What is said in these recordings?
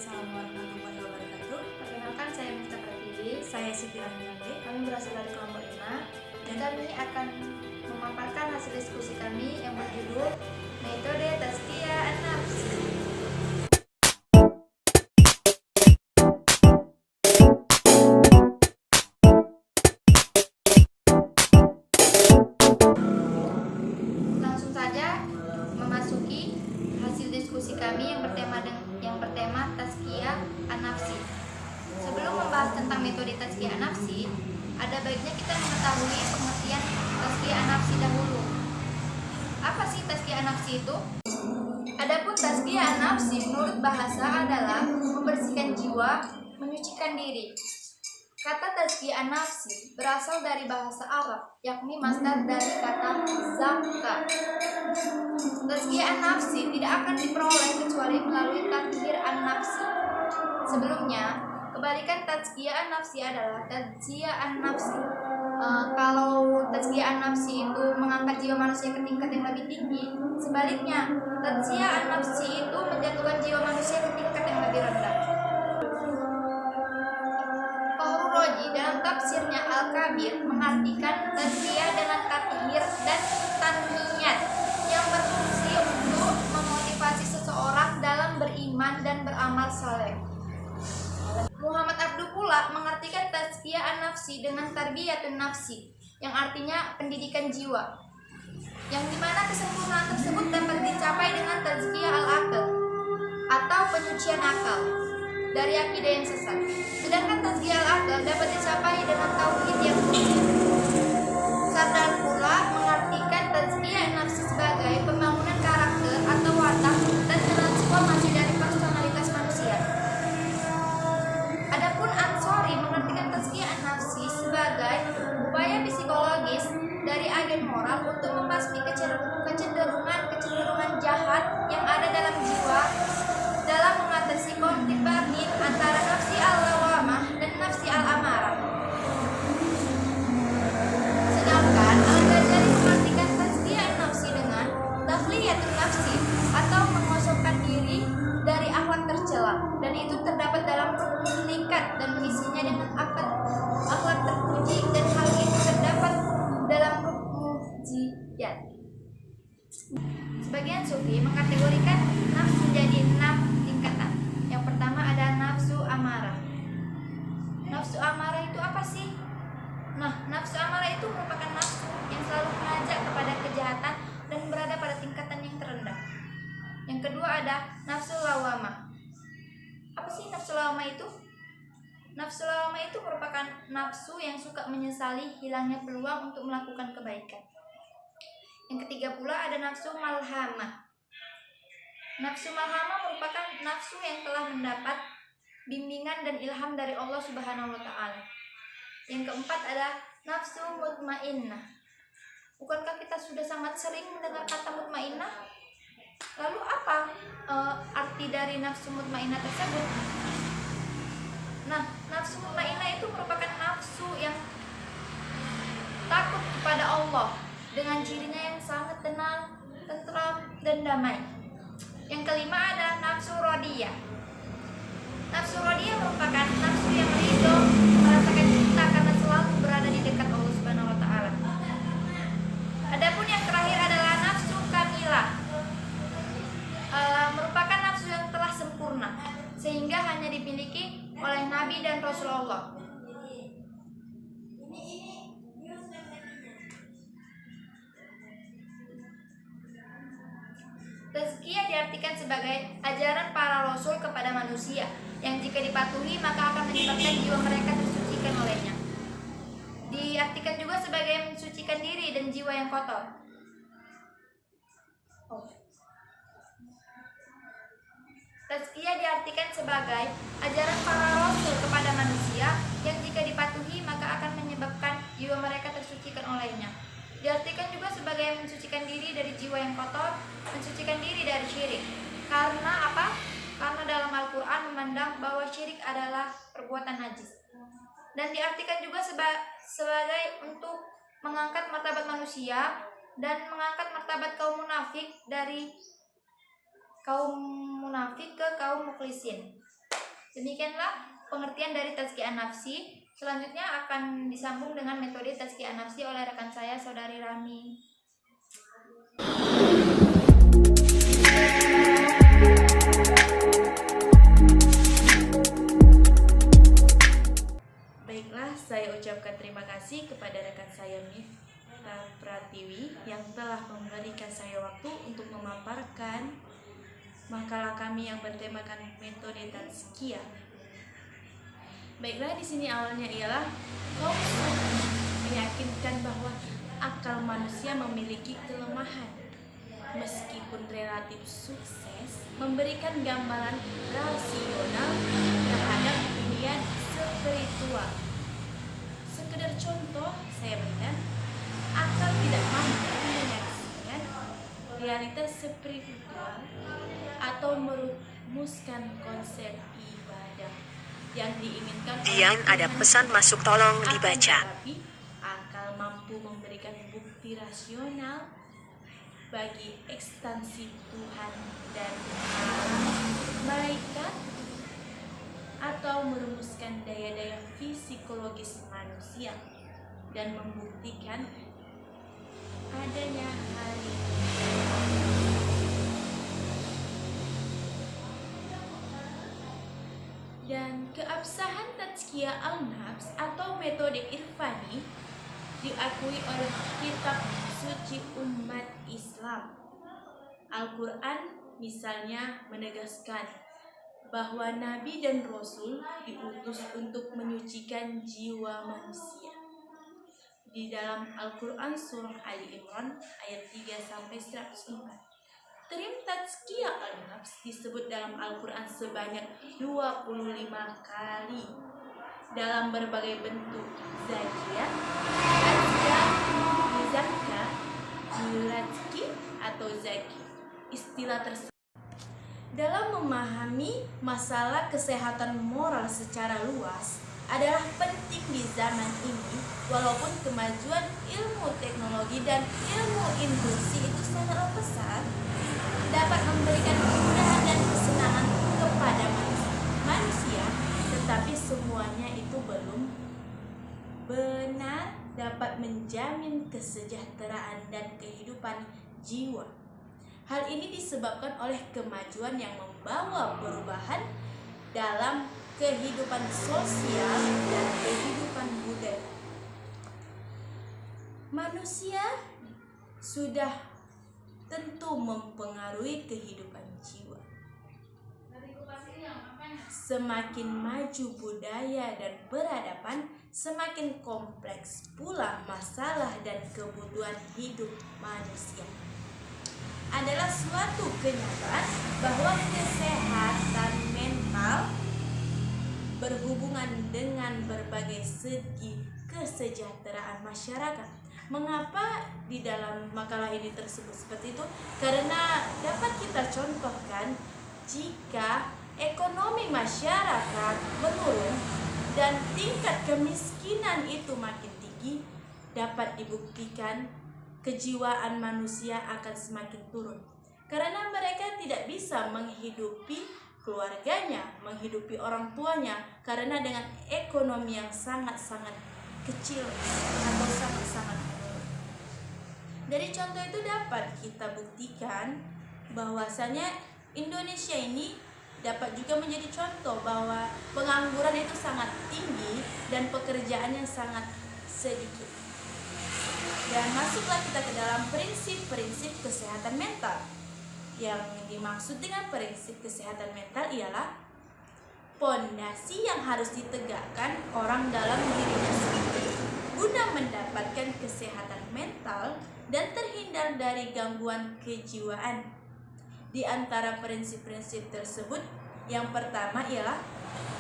Waalaikumsalam warahmatullahi wabarakatuh. Perkenalkan, saya Mifta Pratiwi. Saya Siti Rahmianti. Kami berasal dari kelompok 5 dan kami akan memaparkan hasil diskusi kami yang berjudul Metode Tazkiyah An-Nafs. Langsung saja memasuki hasil diskusi kami yang bertema Tazkiyah An-Nafsi. Sebelum membahas tentang metode Tazkiyah An-Nafsi, ada baiknya kita mengetahui pengertian Tazkiyah An-Nafsi dahulu. Apa sih Tazkiyah An-Nafsi itu? Adapun Tazkiyah An-Nafsi menurut bahasa adalah membersihkan jiwa, menyucikan diri. Kata Tazkiyah An-Nafsi berasal dari bahasa Arab, yakni masdar dari kata zakka. Tazkiyah An-Nafsi tidak akan diperoleh kecuali melalui tathhir An-Nafsi. Sebelumnya, kebalikan Tazkiyah An-Nafsi adalah Tazkiyah An-Nafsi. Kalau Tazkiyah An-Nafsi itu mengangkat jiwa manusia ke tingkat yang lebih tinggi, sebaliknya Tazkiyah An-Nafsi itu menjatuhkan jiwa manusia ke tingkat yang lebih rendah. Fahru Razi dalam tafsirnya Al-Kabir mengartikan tazkiyah dengan tathhir dan tanmiyat yang berfungsi untuk memotivasi seseorang dalam beriman dan beramal saleh. Muhammad Abduh pula mengartikan tazkiyah an-nafsi dengan tarbiyatun nafsi, yang artinya pendidikan jiwa, yang dimana kesempurnaan tersebut dapat dicapai dengan tazkiyah al-aql atau penyucian akal dari akidah yang sesat. Sedangkan tazkiyah al-aql dapat dicapai dengan tauhid yang suci. Sardar pula mengartikan tazkiyah an-nafsi sebagai pembangunan karakter atau watak dan transformasi dari personalitas manusia. Adapun Ansori mengartikan tazkiyah an-nafsi sebagai upaya psikologis dari agen moral untuk membasmi kecenderungan jahat yang ada dalam jiwa dalam mengatasi konflik batin antara nafsi al-lawamah dan nafsi al-amarah. Sedangkan Al-Ghazali mengartikan tazkiyah an-nafsi dengan takhliyatun nafsi atau mengosongkan diri dari akhlak tercela, dan itu terdapat dalam rukun tingkat dan mengisinya dengan akhlak terpuji, dan hal itu terdapat dalam rukun mujizat. Sebagian sufi mengkategorikan nafsu menjadi 6 tingkatan. Yang pertama ada nafsu amarah. Nafsu amarah itu apa sih? Nah, nafsu amarah itu merupakan nafsu yang selalu mengajak kepada kejahatan dan berada pada tingkatan yang terendah. Yang kedua ada nafsu lawamah. Apa sih nafsu lawamah itu? Nafsu lawamah itu merupakan nafsu yang suka menyesali hilangnya peluang untuk melakukan kebaikan. Yang ketiga pula ada nafsu malhamah. Nafsu malhamah merupakan nafsu yang telah mendapat bimbingan dan ilham dari Allah Subhanahu wa taala. Yang keempat ada nafsu mutmainnah. Bukankah kita sudah sangat sering mendengar kata mutmainnah? Lalu apa arti dari nafsu mutmainnah tersebut? Nah, nafsu mutmainnah itu merupakan nafsu yang takut kepada Allah dengan cirinya yang sangat tenang, tentram, dan damai. Yang kelima ada nafsu radiyah. Nafsu radiyah merupakan nafsu yang ridho, merasakan cinta karena selalu berada di dekat Allah Subhanahu wa taala. Adapun yang terakhir adalah nafsu kamilah. Merupakan nafsu yang telah sempurna sehingga hanya dimiliki oleh Nabi dan Rasulullah. Tazkiyah diartikan sebagai ajaran para rasul kepada manusia yang jika dipatuhi maka akan menyebabkan jiwa mereka tersucikan olehnya. Diartikan juga sebagai mensucikan diri dan jiwa yang kotor. Tazkiyah diartikan sebagai ajaran para rasul kepada manusia yang jika dipatuhi maka akan menyebabkan jiwa mereka tersucikan olehnya. Diartikan juga sebagai mensucikan diri dari jiwa yang kotor, mensucikan diri dari syirik. Karena apa? Karena dalam Al-Quran memandang bahwa syirik adalah perbuatan najis. Dan diartikan juga sebagai untuk mengangkat martabat manusia dan mengangkat martabat kaum munafik dari kaum munafik ke kaum mukhlisin. Demikianlah pengertian dari tazkiyah nafsi. Selanjutnya akan disambung dengan metode tazkiyah nafsi oleh rekan saya, Saudari Rami. Baiklah, saya ucapkan terima kasih kepada rekan saya Miftah Pratiwi yang telah memberikan saya waktu untuk memaparkan makalah kami yang bertemakan metode tazkiyah. Baiklah, di sini awalnya ialah kaum sufi meyakinkan bahwa akal manusia memiliki kelemahan. Meskipun relatif sukses memberikan gambaran rasional terhadap dunia spiritual. Sekedar contoh saya berikan, akal tidak mampu menyaksikan realitas spiritual atau merumuskan konsep ibadah yang diinginkan. Dian, ada pesan masuk, tolong dibaca. Tetapi akal mampu memberikan bukti rasional bagi ekstansi Tuhan dan malaikat atau merumuskan daya-daya psikologis manusia dan membuktikan adanya hari dan keabsahan tazkiyah al-nafs atau metode irfani diakui oleh kitab suci umat Islam. Al-Quran misalnya menegaskan bahwa Nabi dan Rasul diutus untuk menyucikan jiwa manusia. Di dalam Al-Quran surah Ali Imran ayat 3-104. Term tazkiyah al-nafs disebut dalam Al-Quran sebanyak 25 kali dalam berbagai bentuk zakiyah, azkar, zakah, jirazki atau zaki. Istilah tersebut dalam memahami masalah kesehatan moral secara luas adalah penting di zaman ini, walaupun kemajuan ilmu teknologi dan ilmu industri itu sangatlah pesat, dapat memberikan kemudahan dan kesenangan kepada manusia, tetapi semuanya itu belum benar dapat menjamin kesejahteraan dan kehidupan jiwa. Hal ini disebabkan oleh kemajuan yang membawa perubahan dalam kehidupan sosial dan kehidupan budaya. Manusia sudah tentu mempengaruhi kehidupan jiwa. Semakin maju budaya dan peradaban, semakin kompleks pula masalah dan kebutuhan hidup manusia. Adalah suatu kenyataan bahwa kesehatan mental berhubungan dengan berbagai segi kesejahteraan masyarakat. Mengapa di dalam makalah ini tersebut seperti itu? Karena dapat kita contohkan jika ekonomi masyarakat menurun dan tingkat kemiskinan itu makin tinggi, dapat dibuktikan kejiwaan manusia akan semakin turun. Karena mereka tidak bisa menghidupi keluarganya, menghidupi orang tuanya, karena dengan ekonomi yang sangat-sangat kecil atau sangat-sangat menurun. Dari contoh itu dapat kita buktikan bahwasanya Indonesia ini dapat juga menjadi contoh bahwa pengangguran itu sangat tinggi dan pekerjaannya sangat sedikit. Dan masuklah kita ke dalam prinsip-prinsip kesehatan mental. Yang dimaksud dengan prinsip kesehatan mental ialah pondasi yang harus ditegakkan orang dalam dirinya sendiri guna mendapatkan kesehatan mental dan terhindar dari gangguan kejiwaan. Di antara prinsip-prinsip tersebut, yang pertama ialah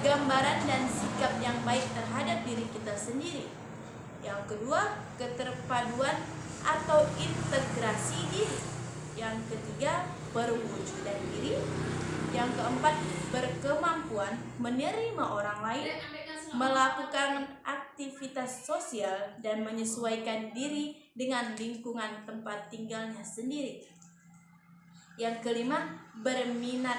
gambaran dan sikap yang baik terhadap diri kita sendiri. Yang kedua, keterpaduan atau integrasi diri. Yang ketiga, perwujudan diri. Yang keempat, berkemampuan menerima orang lain, melakukan aktivitas sosial dan menyesuaikan diri dengan lingkungan tempat tinggalnya sendiri. Yang kelima, berminat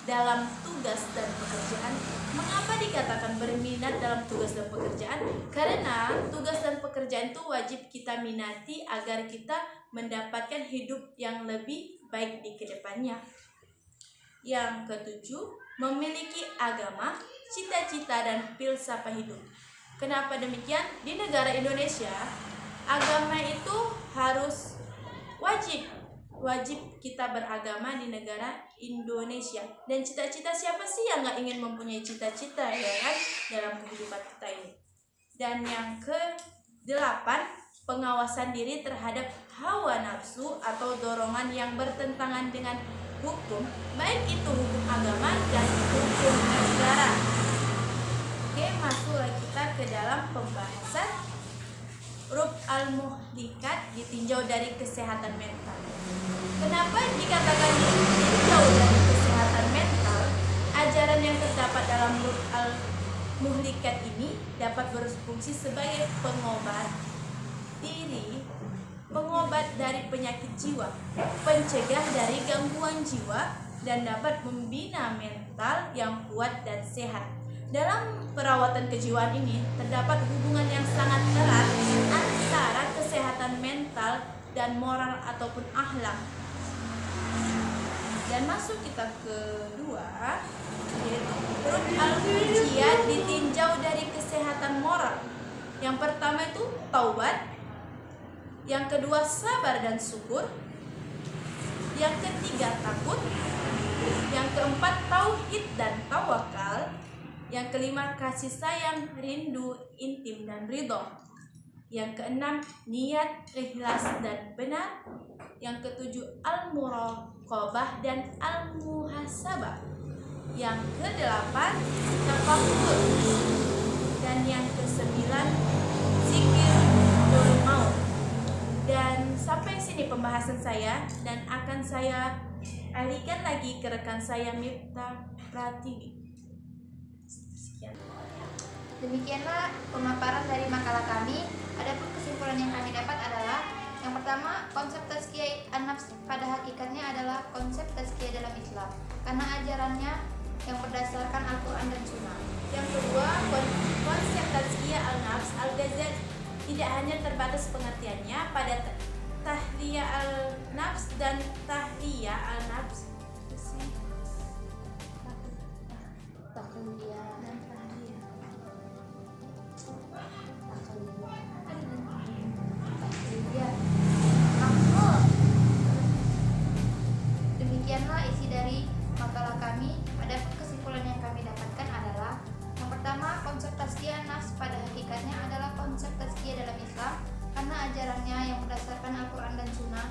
dalam tugas dan pekerjaan. Mengapa dikatakan berminat dalam tugas dan pekerjaan? Karena tugas dan pekerjaan itu wajib kita minati agar kita mendapatkan hidup yang lebih baik di kedepannya. Yang ketujuh, memiliki agama, cita-cita, dan filsafat hidup. Kenapa demikian? Di negara Indonesia, agama itu harus wajib kita beragama di negara Indonesia. Dan cita-cita, siapa sih yang nggak ingin mempunyai cita-cita, ya kan, dalam kehidupan kita ini. Dan yang ke-8, pengawasan diri terhadap hawa nafsu atau dorongan yang bertentangan dengan hukum, baik itu hukum agama dan hukum negara. Oke, masuklah kita ke dalam pembahasan Rub al-Muhlikat, ditinjau dari kesehatan mental. Kenapa dikatakan ditinjau dari kesehatan mental? Ajaran yang terdapat dalam Rub al-Muhlikat ini dapat berfungsi sebagai pengobat diri, pengobat dari penyakit jiwa, pencegah dari gangguan jiwa, dan dapat membina mental yang kuat dan sehat. Dalam perawatan kejiwaan ini terdapat hubungan yang sangat erat antara kesehatan mental dan moral ataupun akhlak. Dan masuk kita kedua, yaitu Rub al-Fujiyat, ditinjau dari kesehatan moral. Yang pertama itu taubat, yang kedua sabar dan syukur, yang ketiga takut, yang keempat tauhid dan tawakal, yang kelima kasih sayang, rindu, intim, dan ridho, yang keenam niat, ikhlas, dan benar, yang ketujuh al-muraqabah dan al-muhasabah, yang kedelapan tafakkur, dan yang kesembilan zikir maut. Dan sampai sini pembahasan saya, dan akan saya alihkan lagi ke rekan saya Miftah Pratiwi. Demikianlah pemaparan dari makalah kami. Adapun kesimpulan yang kami dapat adalah, yang pertama, konsep tazkiyah an-nafs pada hakikatnya adalah konsep tazkiyah dalam Islam, karena ajarannya yang berdasarkan Al-Quran dan Sunnah. Yang kedua, konsep tazkiyah al-nafs al-Ghazali tidak hanya terbatas pengertiannya pada tahliyah al-nafs dan tahliyah al-nafs. Demikianlah isi dari makalah kami. Adapun kesimpulan yang kami dapatkan adalah, yang pertama, konsep tazkiyah nafs pada hakikatnya adalah konsep tazkiyah dalam Islam, karena ajarannya yang berdasarkan Al-Quran dan Sunnah.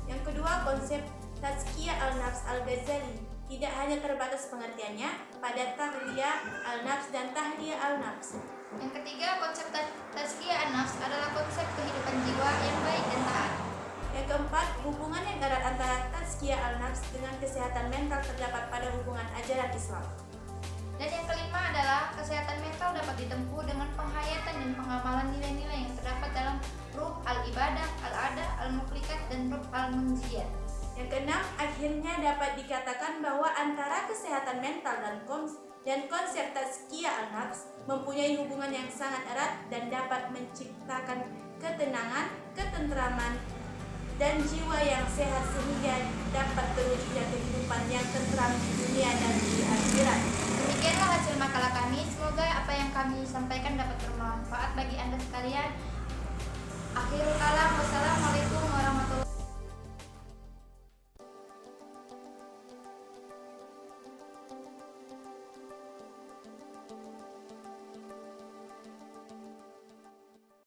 Yang kedua, konsep tazkiyah al-nafs al-Ghazali tidak hanya terbatas pengertiannya pada tahliyah al-nafs dan tahliyah al-nafs. Yang ketiga, konsep tazkiyah an-nafs adalah konsep kehidupan jiwa yang baik dan taat. Yang keempat, hubungan yang erat antara tazkiyah al-nafs dengan kesehatan mental terdapat pada hubungan ajaran Islam. Dan yang kelima adalah kesehatan mental dapat ditempuh dengan penghayatan dan pengamalan nilai-nilai yang terdapat dalam Rub al-Ibadah, al-Ada, al-Muhlikat, dan Rub al-Munziyat. Yang keenam, akhirnya dapat dikatakan bahwa antara kesehatan mental dan konsep tazkiyah al-nafs mempunyai hubungan yang sangat erat dan dapat menciptakan ketenangan, ketentraman, dan jiwa yang sehat sehingga dapat terwujudnya kehidupan yang tentram di dunia dan di akhirat. Demikianlah hasil makalah kami. Semoga apa yang kami sampaikan dapat bermanfaat bagi Anda sekalian. Akhirul kalam, wassalamualaikum warahmatullahi wabarakatuh.